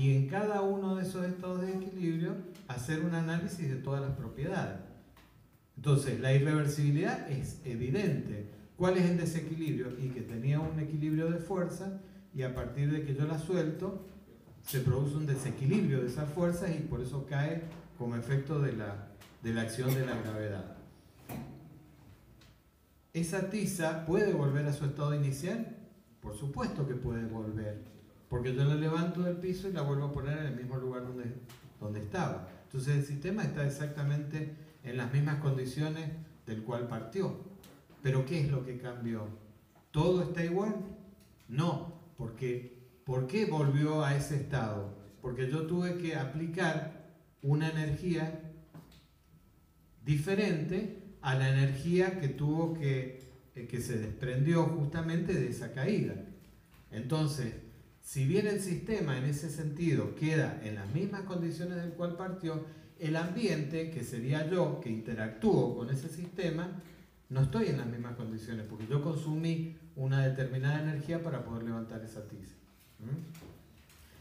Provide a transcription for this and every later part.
y en cada uno de esos estados de equilibrio hacer un análisis de todas las propiedades. Entonces, la irreversibilidad es evidente. ¿Cuál es el desequilibrio? Y que tenía un equilibrio de fuerza y a partir de que yo la suelto, se produce un desequilibrio de esas fuerzas y por eso cae como efecto de la acción de la gravedad. ¿Esa tiza puede volver a su estado inicial? Por supuesto que puede volver, porque yo la levanto del piso y la vuelvo a poner en el mismo lugar donde estaba. Entonces el sistema está exactamente en las mismas condiciones del cual partió. ¿Pero qué es lo que cambió? ¿Todo está igual? No, porque ¿por qué volvió a ese estado? Porque yo tuve que aplicar una energía diferente a la energía que tuvo que se desprendió justamente de esa caída. Entonces, si bien el sistema en ese sentido queda en las mismas condiciones del cual partió, el ambiente, que sería yo, que interactúo con ese sistema, no estoy en las mismas condiciones, porque yo consumí una determinada energía para poder levantar esa tiza.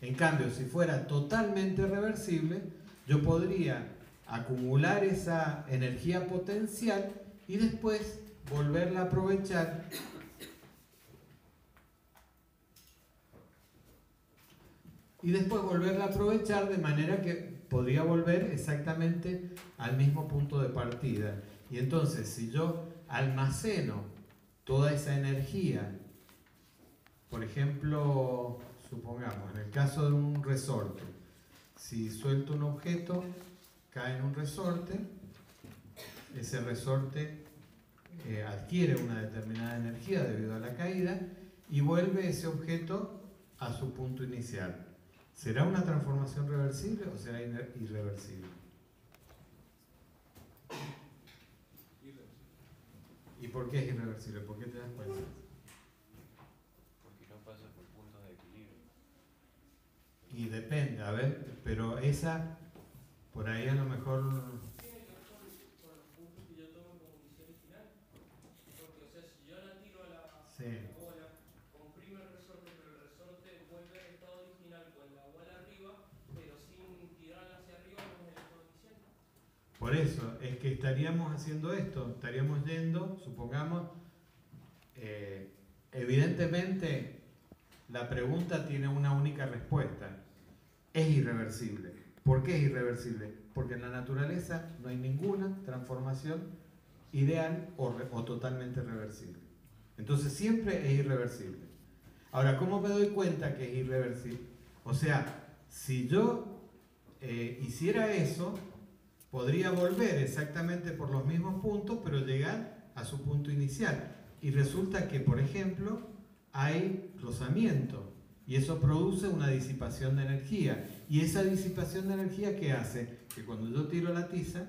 En cambio, si fuera totalmente reversible, yo podría acumular esa energía potencial y después volverla a aprovechar de manera que podría volver exactamente al mismo punto de partida. Y entonces, si yo almaceno toda esa energía, por ejemplo, supongamos, en el caso de un resorte, si suelto un objeto, cae en un resorte, ese resorte adquiere una determinada energía debido a la caída y vuelve ese objeto a su punto inicial. ¿Será una transformación reversible o será irreversible? ¿Y por qué es irreversible? ¿Por qué te das cuenta? Porque no pasa por puntos de equilibrio. Y depende, a ver, pero esa, por ahí a lo mejor... Tiene que ver con los puntos que yo tomo como condición original. Porque, o sea, si yo la tiro a la bola, comprime el resorte, pero el resorte vuelve al estado original con la bola arriba, pero sin tirarla hacia arriba, no es el estado inicial. Por eso, es que estaríamos haciendo esto, estaríamos yendo, supongamos, evidentemente la pregunta tiene una única respuesta, es irreversible. ¿Por qué es irreversible? Porque en la naturaleza no hay ninguna transformación ideal o totalmente reversible. Entonces siempre es irreversible. Ahora, ¿cómo me doy cuenta que es irreversible? O sea, si yo hiciera eso, podría volver exactamente por los mismos puntos, pero llegar a su punto inicial. Y resulta que, por ejemplo, hay rozamiento y eso produce una disipación de energía. Y esa disipación de energía, ¿qué hace? Que cuando yo tiro la tiza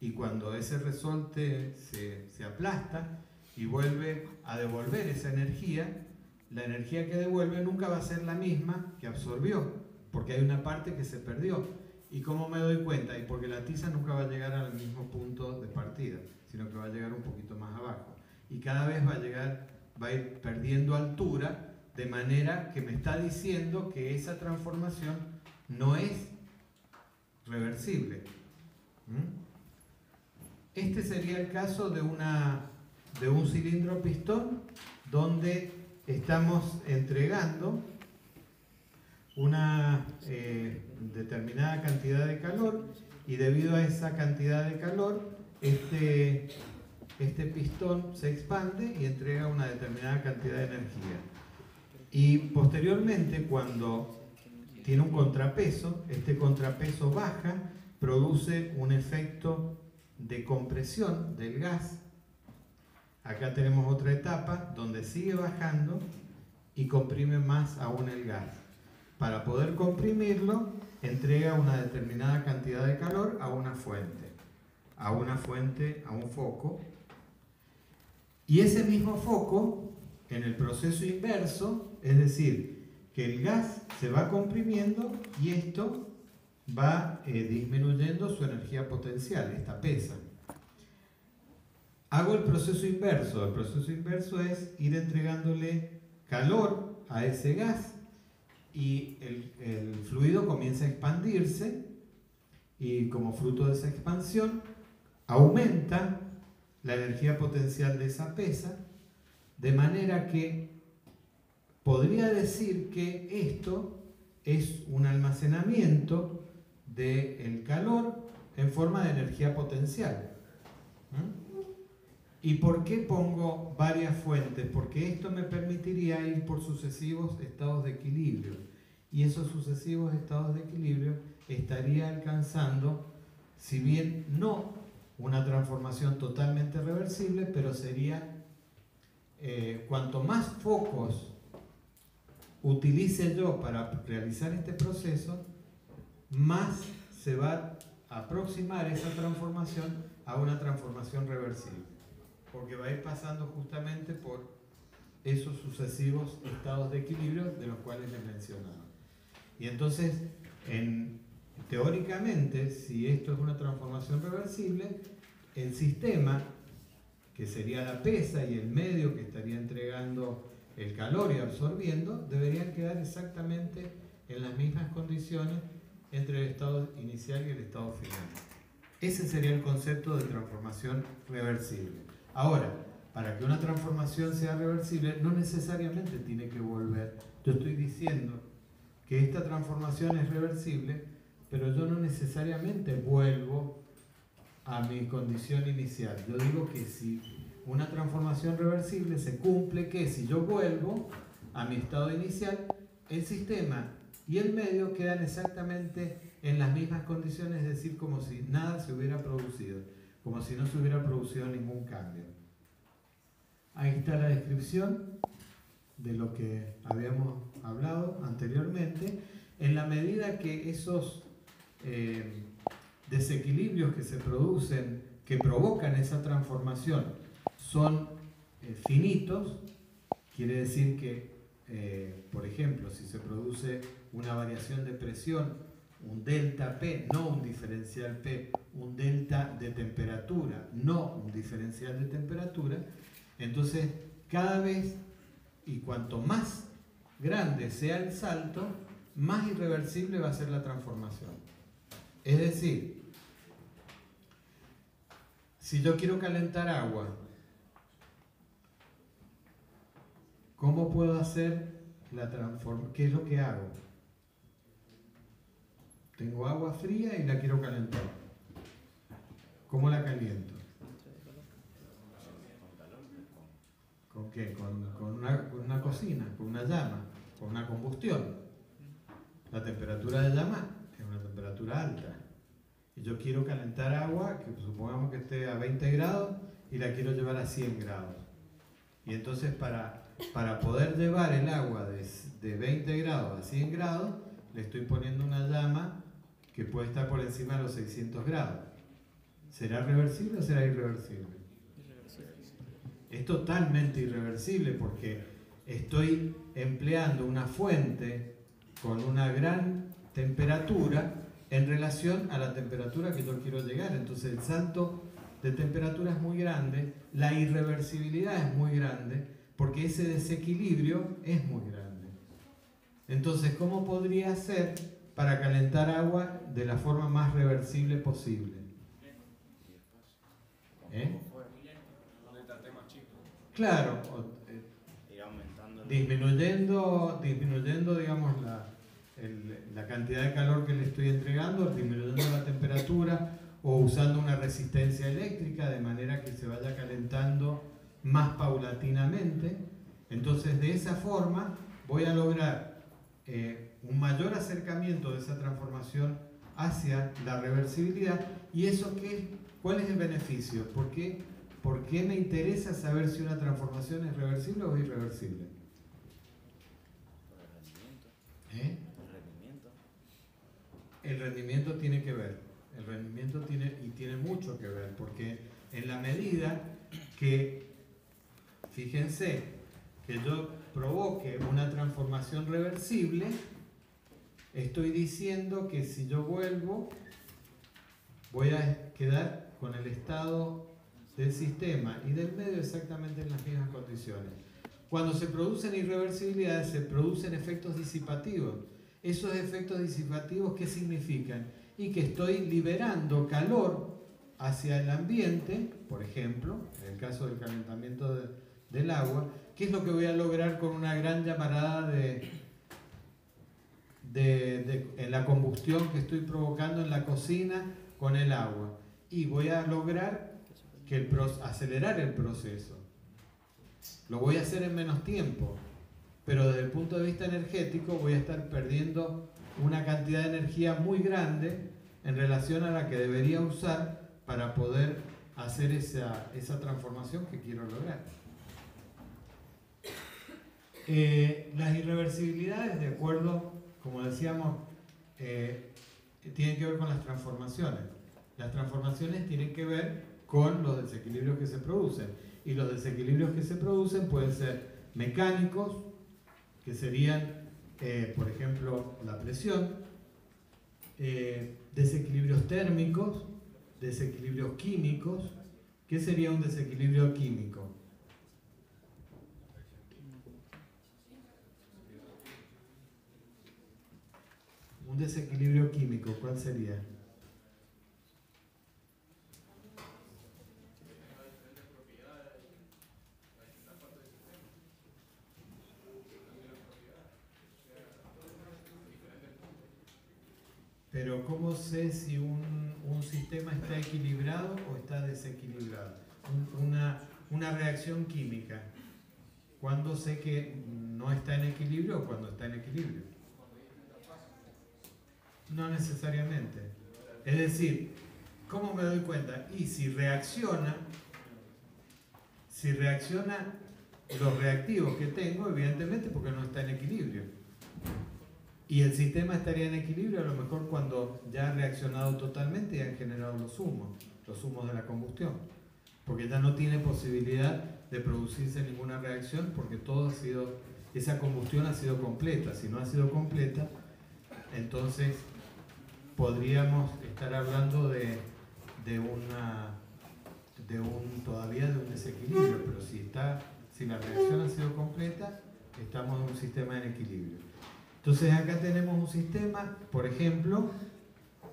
y cuando ese resorte se aplasta y vuelve a devolver esa energía, la energía que devuelve nunca va a ser la misma que absorbió, porque hay una parte que se perdió. ¿Y cómo me doy cuenta? Y porque la tiza nunca va a llegar al mismo punto de partida, sino que va a llegar un poquito más abajo. Y cada vez va a ir perdiendo altura, de manera que me está diciendo que esa transformación no es reversible. Este sería el caso de un cilindro pistón, donde estamos entregando una determinada cantidad de calor y debido a esa cantidad de calor este pistón se expande y entrega una determinada cantidad de energía y posteriormente cuando tiene un contrapeso, este contrapeso baja, produce un efecto de compresión del gas. Acá tenemos otra etapa donde sigue bajando y comprime más aún el gas. Para poder comprimirlo, entrega una determinada cantidad de calor a una fuente, a un foco. Y ese mismo foco, en el proceso inverso, es decir, que el gas se va comprimiendo y esto va disminuyendo su energía potencial, esta pesa. Hago el proceso inverso es ir entregándole calor a ese gas y el fluido comienza a expandirse y como fruto de esa expansión aumenta la energía potencial de esa pesa, de manera que podría decir que esto es un almacenamiento del calor en forma de energía potencial. ¿Y por qué pongo varias fuentes? Porque esto me permitiría ir por sucesivos estados de equilibrio. Y esos sucesivos estados de equilibrio estaría alcanzando, si bien no una transformación totalmente reversible, pero sería cuanto más focos utilice yo para realizar este proceso, más se va a aproximar esa transformación a una transformación reversible, porque va a ir pasando justamente por esos sucesivos estados de equilibrio de los cuales les mencionaba. Y entonces, teóricamente, si esto es una transformación reversible, el sistema, que sería la pesa y el medio que estaría entregando el calor y absorbiendo, deberían quedar exactamente en las mismas condiciones entre el estado inicial y el estado final. Ese sería el concepto de transformación reversible. Ahora, para que una transformación sea reversible, no necesariamente tiene que volver. Yo estoy diciendo que esta transformación es reversible, pero yo no necesariamente vuelvo a mi condición inicial. Yo digo que si una transformación reversible se cumple, que si yo vuelvo a mi estado inicial, el sistema y el medio quedan exactamente en las mismas condiciones, es decir, como si nada se hubiera producido, como si no se hubiera producido ningún cambio. Ahí está la descripción de lo que habíamos hablado anteriormente. En la medida que esos desequilibrios que se producen, que provocan esa transformación, son finitos, quiere decir que, por ejemplo, si se produce una variación de presión, un delta P, no un diferencial P, un delta de temperatura, no un diferencial de temperatura, entonces cada vez y cuanto más grande sea el salto, más irreversible va a ser la transformación. Es decir, si yo quiero calentar agua, ¿cómo puedo hacer la transformación? ¿Qué es lo que hago? Tengo agua fría y la quiero calentar. ¿Cómo la caliento? ¿Con qué? Con una cocina, con una llama, con una combustión. La temperatura de llama es una temperatura alta. Y yo quiero calentar agua, que supongamos que esté a 20 grados, y la quiero llevar a 100 grados. Y entonces para poder llevar el agua de 20 grados a 100 grados, le estoy poniendo una llama que puede estar por encima de los 600 grados. ¿Será reversible o será irreversible? Es totalmente irreversible porque estoy empleando una fuente con una gran temperatura en relación a la temperatura que yo quiero llegar. Entonces el salto de temperatura es muy grande, la irreversibilidad es muy grande, porque ese desequilibrio es muy grande. Entonces, ¿cómo podría ser para calentar agua de la forma más reversible posible? Claro, disminuyendo, digamos, la cantidad de calor que le estoy entregando, disminuyendo la temperatura o usando una resistencia eléctrica de manera que se vaya calentando más paulatinamente. Entonces, de esa forma voy a lograr un mayor acercamiento de esa transformación hacia la reversibilidad. ¿Y eso qué? ¿Cuál es el beneficio? ¿Por qué me interesa saber si una transformación es reversible o irreversible? El rendimiento tiene que ver. El rendimiento tiene mucho que ver, porque en la medida que, fíjense, que yo provoque una transformación reversible, estoy diciendo que si yo vuelvo, voy a quedar con el estado del sistema y del medio exactamente en las mismas condiciones. Cuando se producen irreversibilidades, se producen efectos disipativos. esos efectos disipativos, ¿qué significan? Y que estoy liberando calor hacia el ambiente, por ejemplo, en el caso del calentamiento del agua. ¿Qué es lo que voy a lograr con una gran llamarada en la combustión que estoy provocando en la cocina con el agua? Y voy a lograr acelerar el proceso. Lo voy a hacer en menos tiempo, pero desde el punto de vista energético voy a estar perdiendo una cantidad de energía muy grande en relación a la que debería usar para poder hacer esa transformación que quiero lograr. Las irreversibilidades, de acuerdo, como decíamos, tienen que ver con las transformaciones. Las transformaciones tienen que ver con los desequilibrios que se producen. Y los desequilibrios que se producen pueden ser mecánicos, que serían, por ejemplo, la presión, desequilibrios térmicos, desequilibrios químicos. ¿Qué sería un desequilibrio químico? Un desequilibrio químico, ¿cuál sería? Pero ¿cómo sé si un sistema está equilibrado o está desequilibrado? Una reacción química. ¿Cuándo sé que no está en equilibrio o cuando está en equilibrio? No necesariamente. Es decir, ¿cómo me doy cuenta? Y si reacciona los reactivos que tengo, evidentemente porque no está en equilibrio. Y el sistema estaría en equilibrio a lo mejor cuando ya ha reaccionado totalmente y han generado los humos de la combustión. Porque ya no tiene posibilidad de producirse ninguna reacción porque esa combustión ha sido completa. Si no ha sido completa, entonces podríamos estar hablando todavía de un desequilibrio, pero si la reacción ha sido completa, estamos en un sistema en equilibrio. Entonces acá tenemos un sistema, por ejemplo,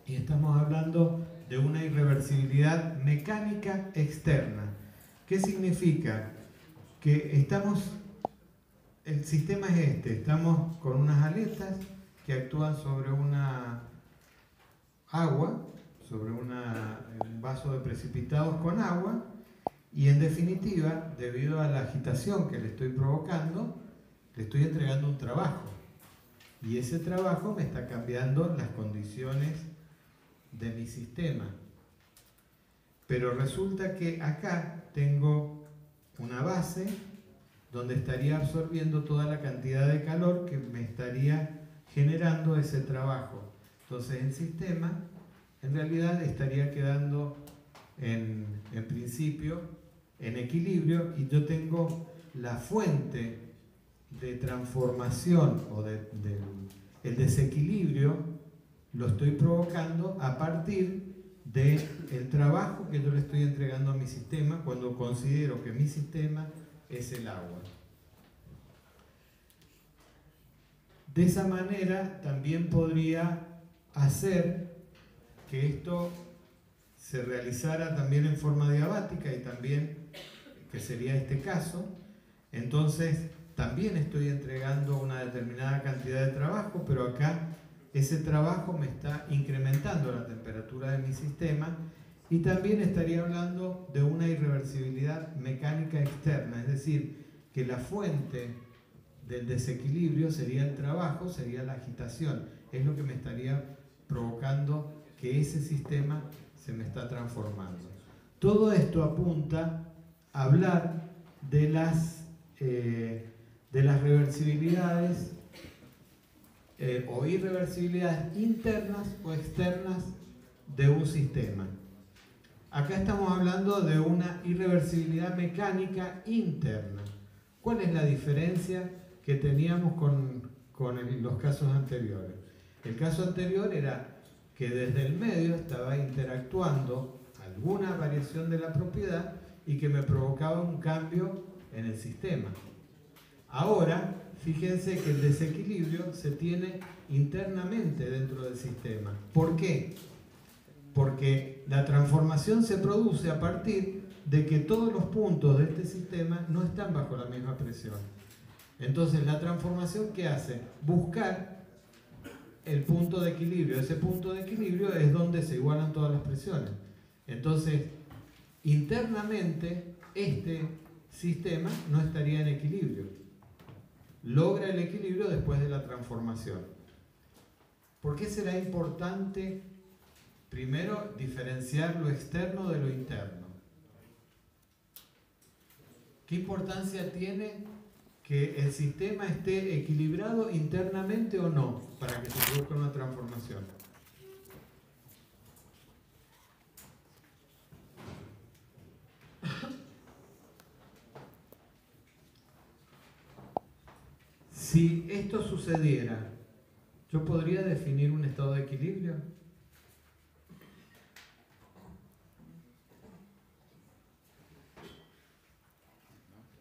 y estamos hablando de una irreversibilidad mecánica externa. ¿Qué significa? Que el sistema es estamos con unas aletas que actúan sobre una agua, sobre un vaso de precipitados con agua, y en definitiva, debido a la agitación que le estoy provocando, le estoy entregando un trabajo. Y ese trabajo me está cambiando las condiciones de mi sistema. Pero resulta que acá tengo una base donde estaría absorbiendo toda la cantidad de calor que me estaría generando ese trabajo. Entonces el sistema en realidad estaría quedando en principio en equilibrio, y yo tengo la fuente de transformación o el desequilibrio lo estoy provocando a partir del trabajo que yo le estoy entregando a mi sistema cuando considero que mi sistema es el agua. De esa manera también podría hacer que esto se realizara también en forma diabática, y también, que sería este caso, entonces también estoy entregando una determinada cantidad de trabajo, pero acá ese trabajo me está incrementando la temperatura de mi sistema, y también estaría hablando de una irreversibilidad mecánica externa, es decir, que la fuente del desequilibrio sería el trabajo, sería la agitación, es lo que me estaría provocando que ese sistema se me está transformando. Todo esto apunta a hablar de las reversibilidades o irreversibilidades internas o externas de un sistema. Acá estamos hablando de una irreversibilidad mecánica interna. ¿Cuál es la diferencia que teníamos con los casos anteriores? El caso anterior era que desde el medio estaba interactuando alguna variación de la propiedad y que me provocaba un cambio en el sistema. Ahora, fíjense que el desequilibrio se tiene internamente dentro del sistema. ¿Por qué? Porque la transformación se produce a partir de que todos los puntos de este sistema no están bajo la misma presión. Entonces, la transformación, ¿qué hace? Buscar el punto de equilibrio. Ese punto de equilibrio es donde se igualan todas las presiones. Entonces, internamente, este sistema no estaría en equilibrio. Logra el equilibrio después de la transformación. ¿Por qué será importante, primero, diferenciar lo externo de lo interno? ¿Qué importancia tiene que el sistema esté equilibrado internamente o no para que se produzca una transformación? Si esto sucediera, ¿yo podría definir un estado de equilibrio?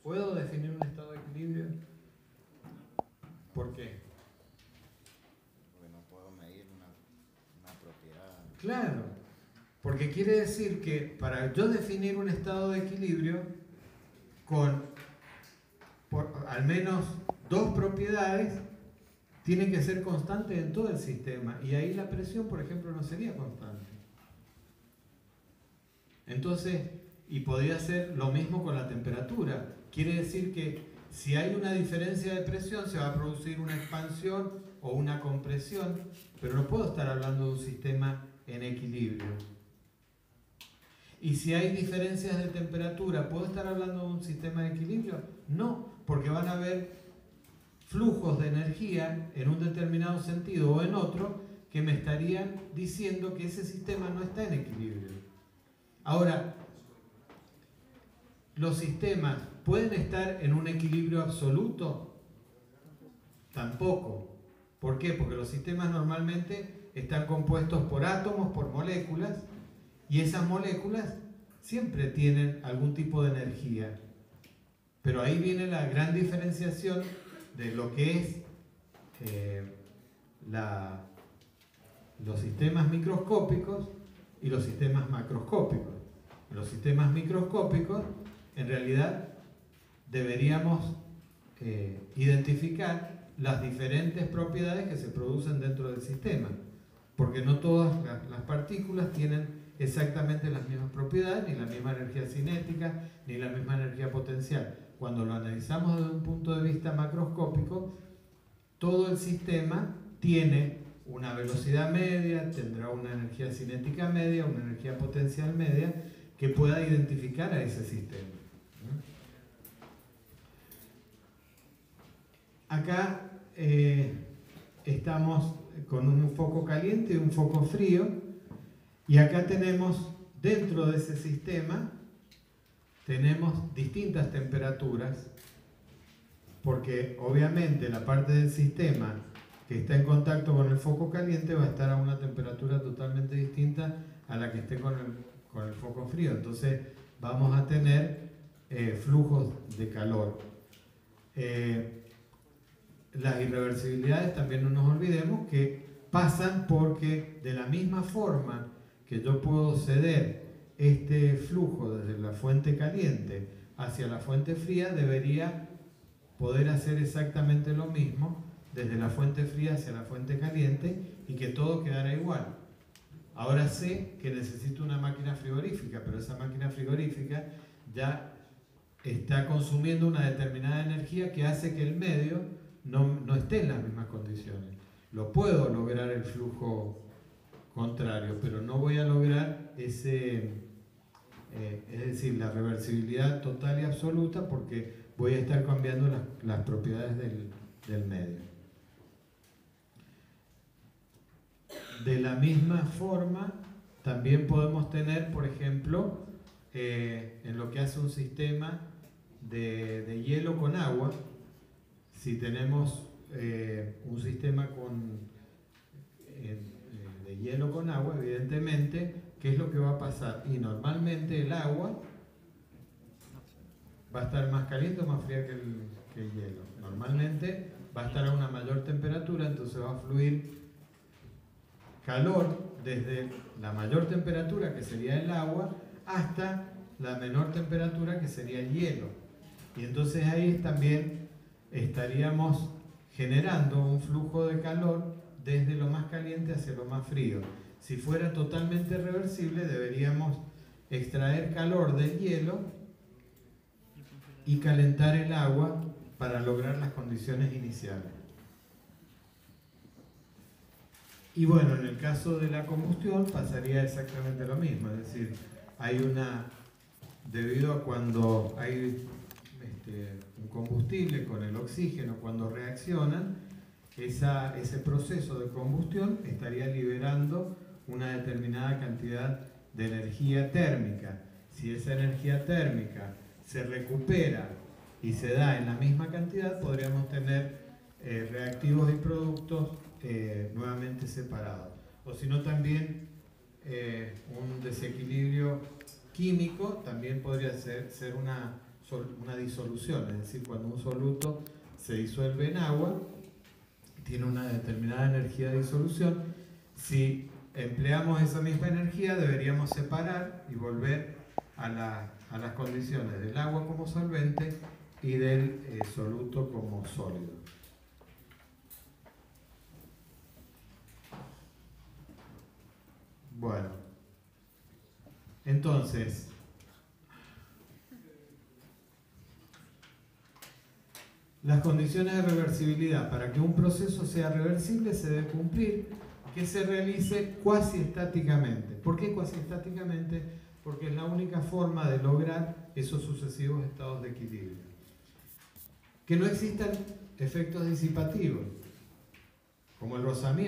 ¿Puedo definir un estado de equilibrio? ¿Por qué? Porque no puedo medir una propiedad. Claro, porque quiere decir que para yo definir un estado de equilibrio con al menos dos propiedades, tiene que ser constante en todo el sistema, y ahí la presión, por ejemplo, no sería constante. Entonces, y podría ser lo mismo con la temperatura. Quiere decir que si hay una diferencia de presión, se va a producir una expansión o una compresión, pero no puedo estar hablando de un sistema en equilibrio. Y si hay diferencias de temperatura, ¿puedo estar hablando de un sistema en equilibrio? No, porque van a haber flujos de energía en un determinado sentido o en otro que me estarían diciendo que ese sistema no está en equilibrio. Ahora, ¿los sistemas pueden estar en un equilibrio absoluto? Tampoco. ¿Por qué? Porque los sistemas normalmente están compuestos por átomos, por moléculas, y esas moléculas siempre tienen algún tipo de energía. Pero ahí viene la gran diferenciación de lo que es los sistemas microscópicos y los sistemas macroscópicos. Los sistemas microscópicos, en realidad, deberíamos identificar las diferentes propiedades que se producen dentro del sistema, porque no todas las partículas tienen exactamente las mismas propiedades, ni la misma energía cinética, ni la misma energía potencial. Cuando lo analizamos desde un punto de vista macroscópico, todo el sistema tiene una velocidad media, tendrá una energía cinética media, una energía potencial media, que pueda identificar a ese sistema. Acá estamos con un foco caliente y un foco frío, y acá tenemos, dentro de ese sistema, tenemos distintas temperaturas, porque obviamente la parte del sistema que está en contacto con el foco caliente va a estar a una temperatura totalmente distinta a la que esté con el foco frío. Entonces vamos a tener flujos de calor. Las irreversibilidades, también no nos olvidemos que pasan porque de la misma forma que yo puedo ceder este flujo desde la fuente caliente hacia la fuente fría, debería poder hacer exactamente lo mismo desde la fuente fría hacia la fuente caliente y que todo quedara igual. Ahora sé que necesito una máquina frigorífica, pero esa máquina frigorífica ya está consumiendo una determinada energía que hace que el medio no esté en las mismas condiciones. Lo puedo lograr el flujo contrario, pero no voy a lograr es decir, la reversibilidad total y absoluta, porque voy a estar cambiando las propiedades del medio. De la misma forma, también podemos tener, por ejemplo, en lo que hace un sistema de hielo con agua, si tenemos un sistema de hielo con agua, evidentemente, ¿qué es lo que va a pasar? Y normalmente el agua va a estar más caliente o más fría que el hielo. normalmente va a estar a una mayor temperatura, entonces va a fluir calor desde la mayor temperatura, que sería el agua, hasta la menor temperatura, que sería el hielo. Y entonces ahí también estaríamos generando un flujo de calor desde lo más caliente hacia lo más frío. Si fuera totalmente reversible, deberíamos extraer calor del hielo y calentar el agua para lograr las condiciones iniciales. Y bueno, en el caso de la combustión pasaría exactamente lo mismo, es decir, debido a cuando hay un combustible con el oxígeno, cuando reaccionan, ese proceso de combustión estaría liberando una determinada cantidad de energía térmica. Si esa energía térmica se recupera y se da en la misma cantidad, podríamos tener reactivos y productos nuevamente separados. O si no, también un desequilibrio químico también podría ser una disolución, es decir, cuando un soluto se disuelve en agua, tiene una determinada energía de disolución. Si empleamos esa misma energía, deberíamos separar y volver a las condiciones del agua como solvente y del soluto como sólido. Bueno, entonces, las condiciones de reversibilidad. Para que un proceso sea reversible se debe cumplir que se realice cuasi estáticamente. ¿Por qué cuasi estáticamente? Porque es la única forma de lograr esos sucesivos estados de equilibrio. Que no existan efectos disipativos, como el rozamiento.